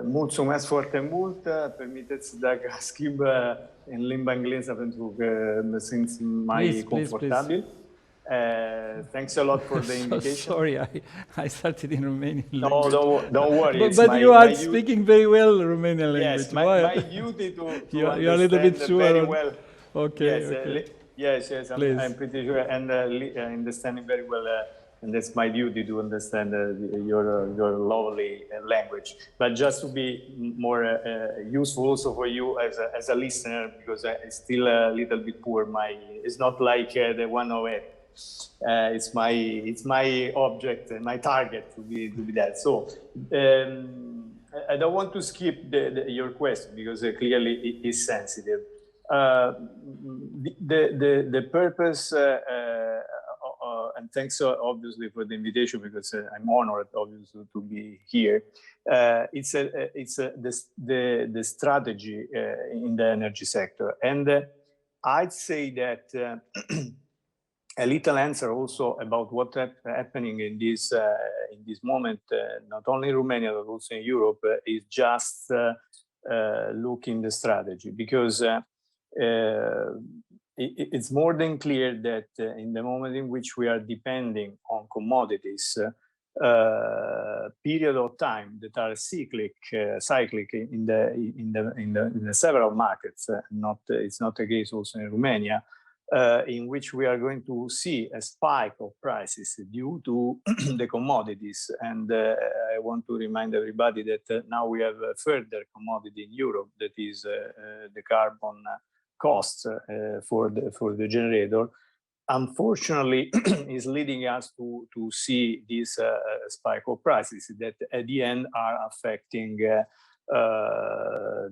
Mulțumesc foarte mult. Permiteți dacă schimb în limba engleză pentru că mă simt mai confortabil. Thanks a lot for the invitation. Sorry, I started in Romanian language. No, don't worry. But you are speaking very well Romanian language. Yes, my duty to understand a little bit sure very well. Okay, yes, I'm pretty sure, and understanding very well. And that's my duty to understand your lovely language. But just to be more useful also for you as a listener, because it's still a little bit poor. It's not like the one of it. It's my object, my target to be that. So I don't want to skip your question because clearly it is sensitive. The purpose. And thanks obviously for the invitation because I'm honored obviously to be here. It's the strategy in the energy sector, and I'd say that a little answer also about what's happening in this moment, not only in Romania but also in Europe, is just looking the strategy because. It's more than clear that in the moment in which we are depending on commodities, period of time that are cyclic in the several markets. It's not the case also in Romania, in which we are going to see a spike of prices due to the commodities. And I want to remind everybody that now we have a further commodity in Europe that is the carbon costs for the generator, unfortunately, is leading us to see this spike of prices that at the end are affecting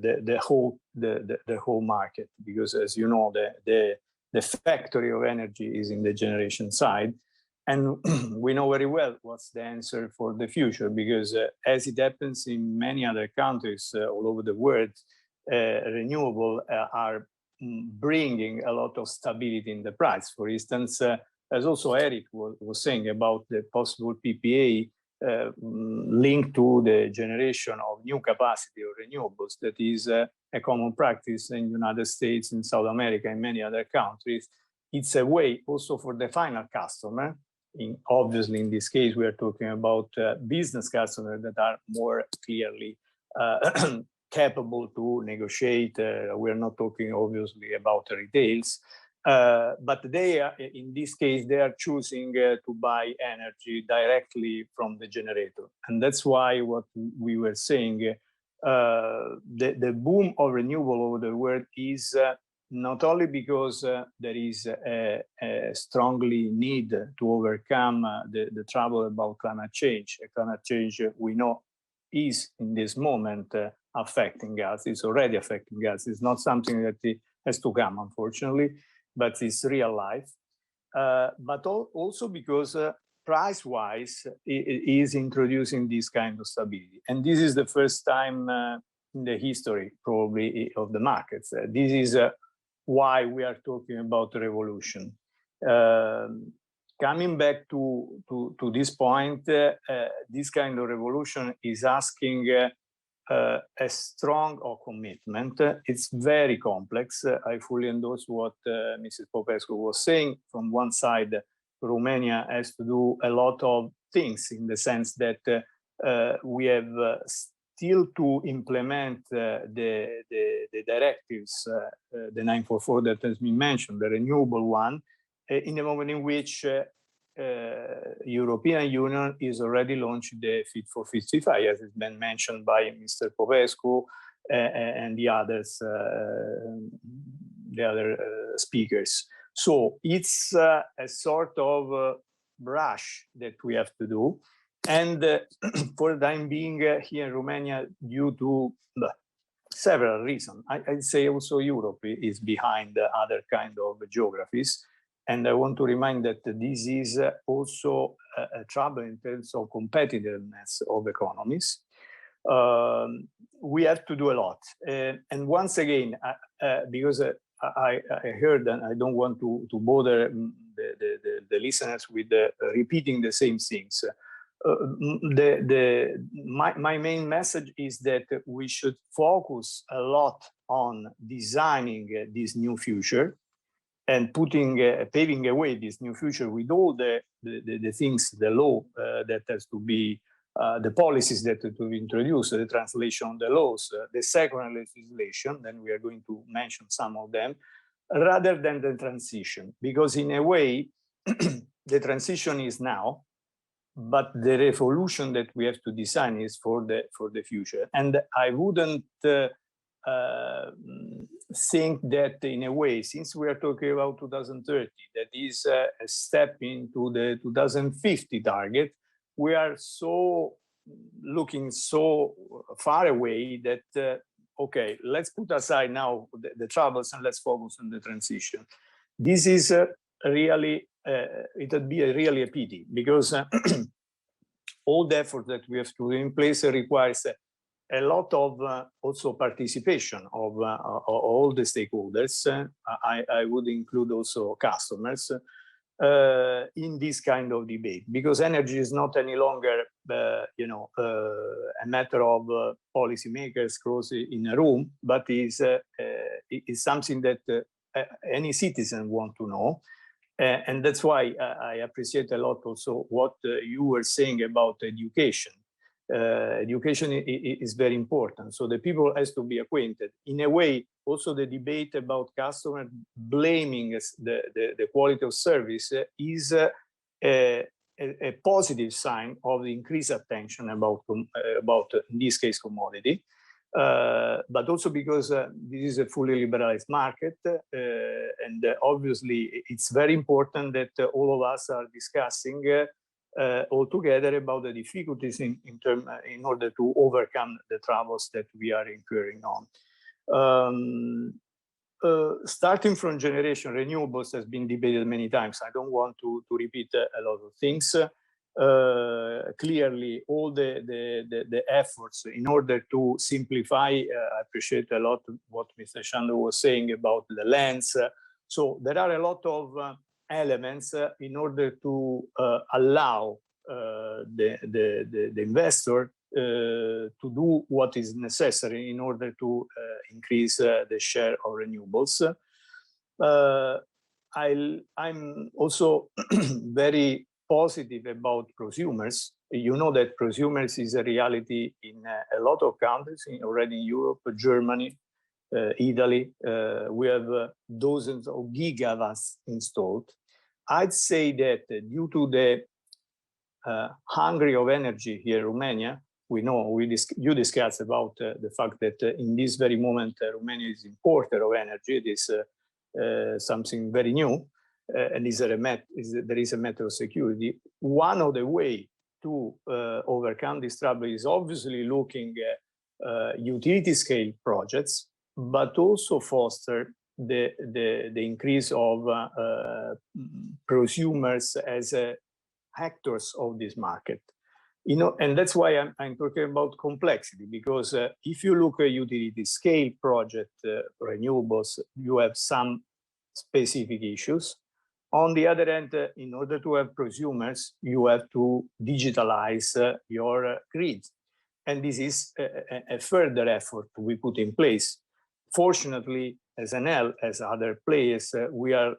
the whole market, because as you know the factory of energy is in the generation side, and we know very well what's the answer for the future, because as it happens in many other countries all over the world, renewable are bringing a lot of stability in the price. For instance, as also Eric was saying about the possible PPA linked to the generation of new capacity of renewables, that is a common practice in the United States, in South America, and many other countries. It's a way also for the final customer. Obviously, in this case, we are talking about business customers that are more clearly capable to negotiate. We are not talking obviously about retails, but they are, in this case, they are choosing to buy energy directly from the generator. And that's why what we were saying, the boom of renewable over the world is not only because there is a strongly need to overcome the trouble about climate change. Climate change, we know, is in this moment affecting us. It's already affecting us. It's not something that has to come, unfortunately, but it's real life. But also because price-wise, it is introducing this kind of stability. And this is the first time in the history, probably, of the markets. This is why we are talking about revolution. Coming back to this point, this kind of revolution is asking a strong commitment. It's very complex. I fully endorse what Mrs. Popescu was saying. From one side, Romania has to do a lot of things in the sense that we have still to implement the directives, the 944 that has been mentioned, the renewable one, in the moment in which European Union is already launched the Fit for 55, as has been mentioned by Mr. Popescu and the others, the other speakers. So it's a sort of rush that we have to do. And for the time being here in Romania, due to several reasons, I'd say also Europe is behind other kind of geographies. And I want to remind that this is also a trouble in terms of competitiveness of economies. We have to do a lot. And once again, because I heard, and I don't want to bother the listeners with repeating the same things, my main message is that we should focus a lot on designing this new future and paving a way this new future with all the things, the law that has to be, the policies that to be introduced, the translation of the laws, the second legislation, then we are going to mention some of them, rather than the transition. Because in a way, the transition is now, but the revolution that we have to design is for the future. And I wouldn't think that in a way, since we are talking about 2030, that is a step into the 2050 target, we are looking so far away that, okay, let's put aside now the troubles and let's focus on the transition. This is really, it would be really a pity, because all the effort that we have to put in place requires a lot of also participation of all the stakeholders. I would include also customers in this kind of debate, because energy is not any longer, a matter of policymakers close in a room, but is something that any citizen want to know. And that's why I appreciate a lot also what you were saying about education. Education is very important. So the people has to be acquainted. In a way, also the debate about customer blaming the quality of service is a positive sign of the increased attention about in this case, commodity. But also because this is a fully liberalized market, and obviously it's very important that all of us are discussing all together about the difficulties in order to overcome the troubles that we are incurring on. Starting from generation, renewables has been debated many times. I don't want to repeat a lot of things. Clearly, all the efforts in order to simplify, I appreciate a lot what Mr. Shando was saying about the lands. So there are a lot of elements in order to allow the investor to do what is necessary in order to increase the share of renewables. I'm also very positive about prosumers. You know that prosumers is a reality in a lot of countries, already in Europe, Germany, Italy. We have dozens of gigawatts installed. I'd say that due to the hungry of energy here in Romania, we know, you discussed about the fact that in this very moment, Romania is importer of energy. It is something very new, and there is a matter of security. One of the way to overcome this trouble is obviously looking at utility scale projects, but also foster the increase of prosumers as actors of this market. And that's why I'm talking about complexity, because if you look at utility scale project renewables, you have some specific issues. On the other hand, in order to have prosumers, you have to digitalize your grid. And this is a further effort we put in place. Fortunately, as Enel, as other players, we are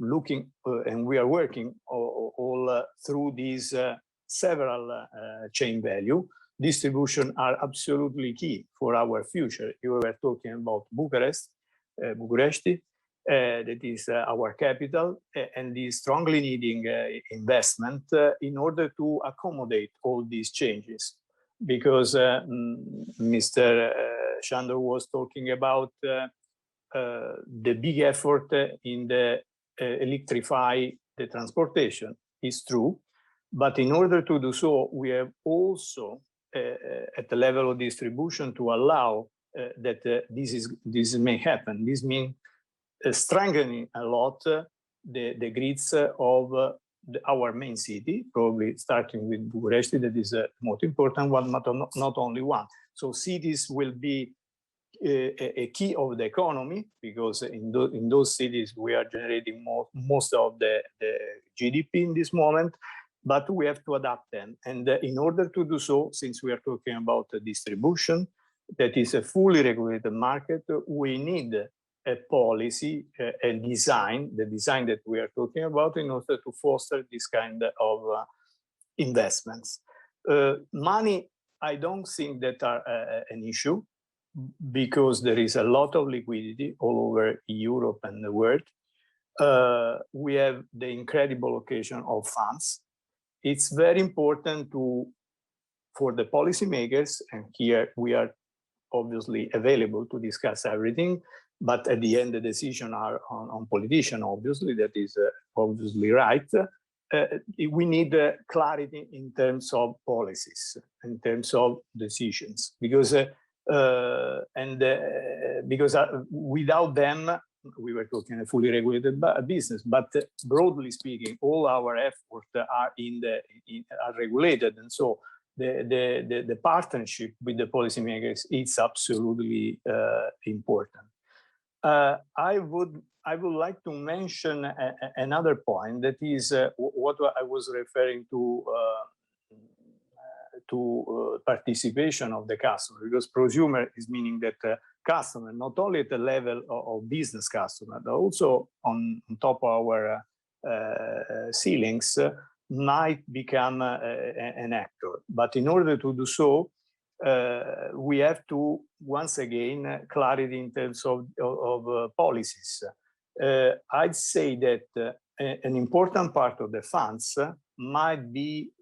looking and we are working all through these several chain value. Distribution are absolutely key for our future. You were talking about Bucharesti, that is our capital, and is strongly needing investment in order to accommodate all these changes. Because Mr. Shando was talking about the big effort in the electrify the transportation is true, but in order to do so, we have also at the level of distribution to allow that this may happen. This means strengthening a lot the grids of our main city, probably starting with Bucharest, that is the most important one, but not only one. So cities will be a key of the economy, because in those cities we are generating most of the GDP in this moment. but we have to adapt them. And in order to do so, since we are talking about distribution, that is a fully regulated market, we need a policy, a design, the design that we are talking about in order to foster this kind of investments. Money, I don't think that are an issue, because there is a lot of liquidity all over Europe and the world. We have the incredible occasion of funds. It's very important for the policymakers, and here we are obviously available to discuss everything, but at the end the decisions are on politicians, obviously, that is obviously right. We need clarity in terms of policies, in terms of decisions, because without them, we were talking a fully regulated business, but broadly speaking, all our efforts are are regulated, and so the partnership with the policymakers is absolutely important. I would like to mention another point, that is what I was referring to participation of the customer, because prosumer is meaning that customer, not only at the level of business customer, but also on top of our ceilings, might become an actor. But in order to do so, we have to, once again, clarity in terms of policies. I'd say that an important part of the funds might be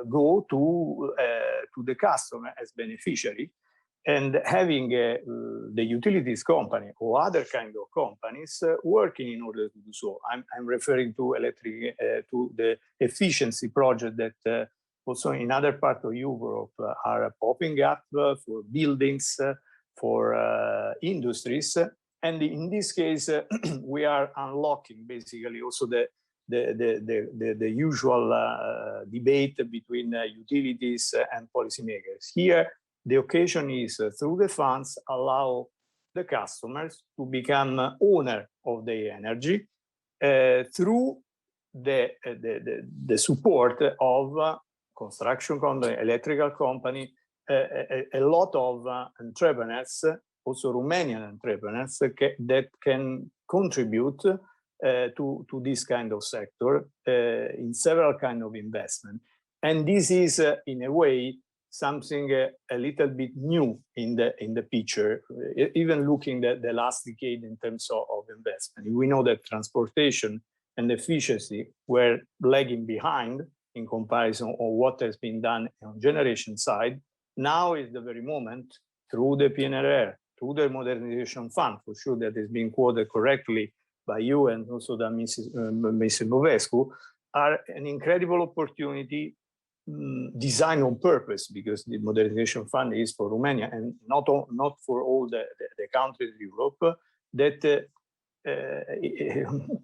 go to the customer as beneficiary, and having the utilities company or other kind of companies working in order to do so. I'm referring to to the efficiency project that also in other parts of Europe are popping up for buildings, for industries. And in this case, we are unlocking basically also the usual debate between utilities and policymakers. Here, the occasion is through the funds allow the customers to become owner of their energy through the support of construction company, electrical company, a lot of entrepreneurs, also Romanian entrepreneurs, that can contribute to this kind of sector in several kind of investment. And this is, in a way, something a little bit new in the picture, even looking at the last decade in terms of investment. We know that transportation and efficiency were lagging behind in comparison of what has been done on generation side. Now is the very moment, through the PNRR, through the modernization fund, for sure, that is being quoted correctly by you and also by Mr. Bovescu, are an incredible opportunity designed on purpose, because the modernization fund is for Romania and not for all the countries in Europe, that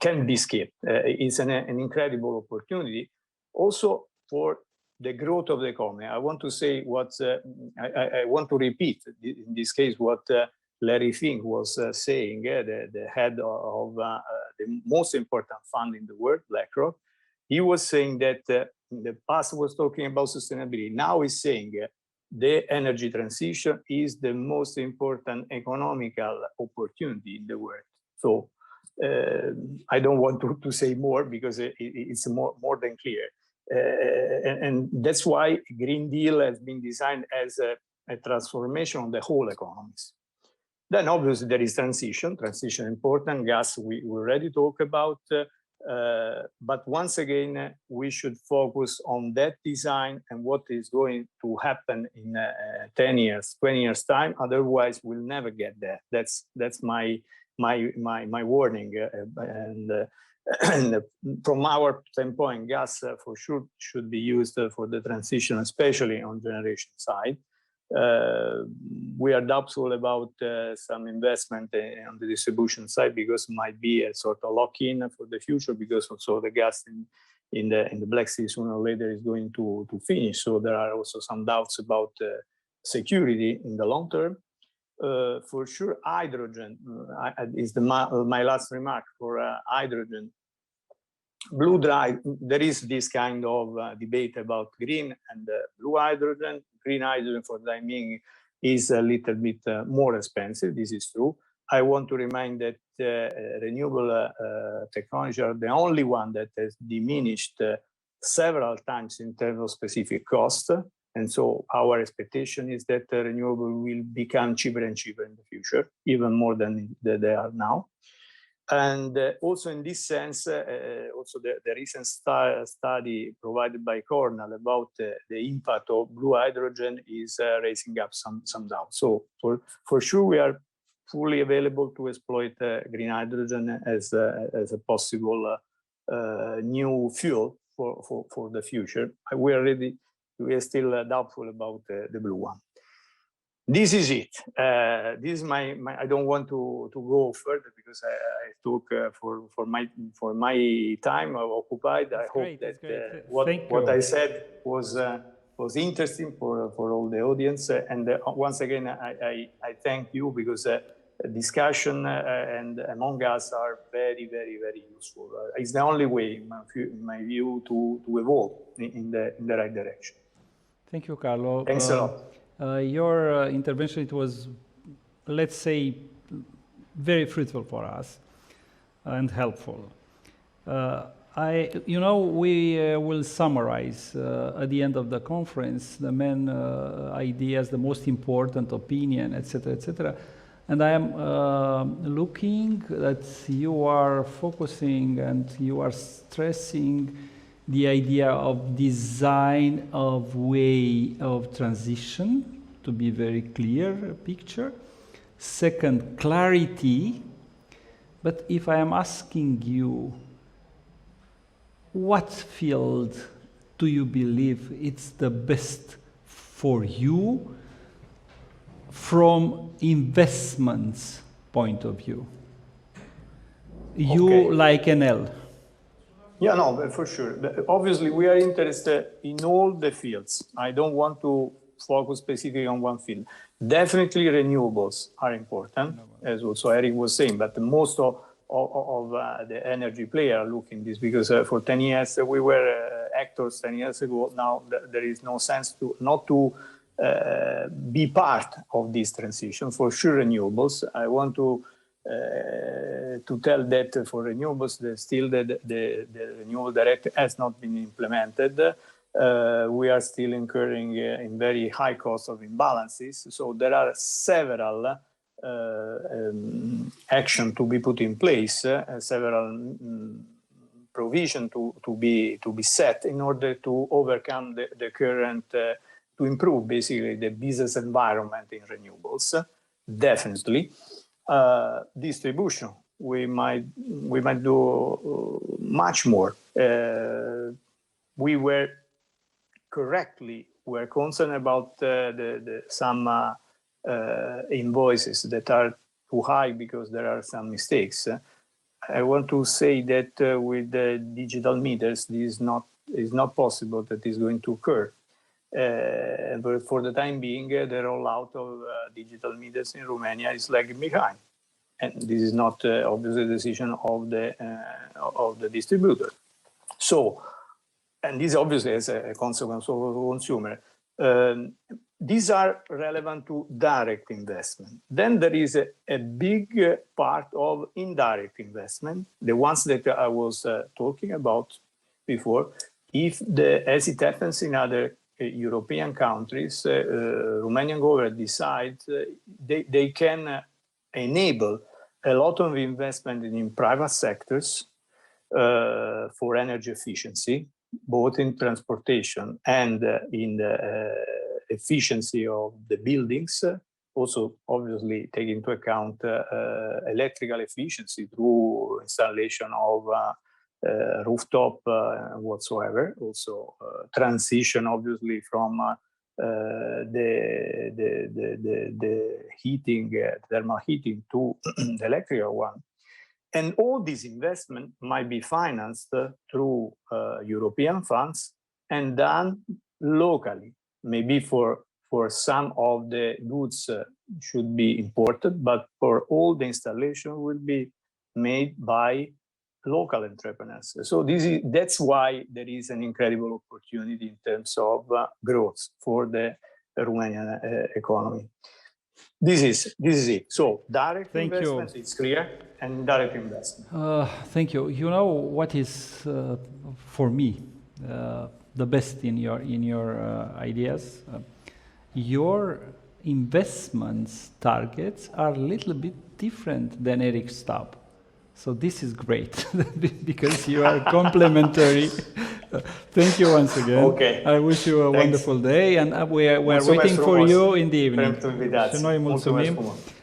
can be skipped. It's an incredible opportunity also for the growth of the economy. I want to say what I want to repeat in this case what Larry Fink was saying, the head of the most important fund in the world, BlackRock. He was saying that in the past was talking about sustainability. Now he's saying the energy transition is the most important economical opportunity in the world. So I don't want to say more, because it's more than clear. And that's why Green Deal has been designed as a transformation of the whole economies. Then obviously there is transition important. Gas, we already talked about. But once again, we should focus on that design and what is going to happen in 10 years, 20 years time. Otherwise, we'll never get there. That's my warning. And from our standpoint, gas for sure should be used for the transition, especially on generation side. We are doubtful about some investment on the distribution side, because it might be a sort of lock-in for the future, because also the gas in the Black Sea sooner or later is going to finish. So there are also some doubts about security in the long term. For sure, hydrogen is my last remark for hydrogen. blue dry, there is this kind of debate about green and blue hydrogen. Green hydrogen, for the time being, is a little bit more expensive. This is true. I want to remind that renewable technology are the only one that has diminished several times in terms of specific cost. And so our expectation is that renewable will become cheaper and cheaper in the future, even more than they are now. And also in this sense, also the recent study provided by Cornell about the impact of blue hydrogen is raising up some doubt. So for sure, we are fully available to exploit green hydrogen as a possible new fuel for the future. We are still doubtful about the blue one. This is it. This is my I don't want to go further because I took for my time occupied. I hope that what I said was interesting for all the audience. And once again, I thank you because discussion and among us are very, very, very useful. It's the only way, in my view, to evolve in the right direction. Thank you, Carlo. Thanks a lot. Your intervention, it was, let's say, very fruitful for us and helpful. We will summarize at the end of the conference the main ideas, the most important opinion, etc., etc. And I am looking that you are focusing and you are stressing the idea of design of way of transition, to be very clear picture. Second, clarity. But if I am asking you, what field do you believe it's the best for you from investments point of view? You like Enel. Yeah, no, for sure. But obviously, we are interested in all the fields. I don't want to focus specifically on one field. Definitely renewables are important, as also Eric was saying, but most of the energy players are looking this because for 10 years, we were actors 10 years ago. Now there is no sense not to be part of this transition. For sure, renewables. I want to tell that for renewables, still the renewable directive has not been implemented. We are still incurring in very high cost of imbalances. So there are several actions to be put in place, several provision to be set in order to overcome the current, to improve basically the business environment in renewables. Definitely. Distribution, we might do much more. We were concerned about some invoices that are too high because there are some mistakes. I want to say that with the digital meters, this is not possible that is going to occur. But for the time being, the rollout of digital meters in Romania is lagging behind. And this is not obviously a decision of the distributor. So, and this obviously is a consequence of the consumer. These are relevant to direct investment. Then there is a big part of indirect investment, the ones that I was talking about before. As it happens in other European countries, Romanian government decides they can enable a lot of investment in private sectors for energy efficiency, both in transportation and in the efficiency of the buildings. Also, obviously, take into account electrical efficiency through installation of rooftop whatsoever. Also, transition obviously from the heating, thermal heating to the electrical one. And all this investment might be financed through European funds and done locally. Maybe for some of the goods should be imported, but for all the installation will be made by local entrepreneurs. So that's why there is an incredible opportunity in terms of growth for the Romanian economy. This is it. So direct investment, it's clear, and indirect investment. Thank you. You know what is for me the best in your ideas? Your investments targets are a little bit different than Eric's Stab. So this is great because you are complementary. Thank you once again. Okay. I wish you a wonderful day, and we're waiting for you in the evening. Mulțumesc pentru invitație. Și noi mulțumim. Mulțumesc frumos.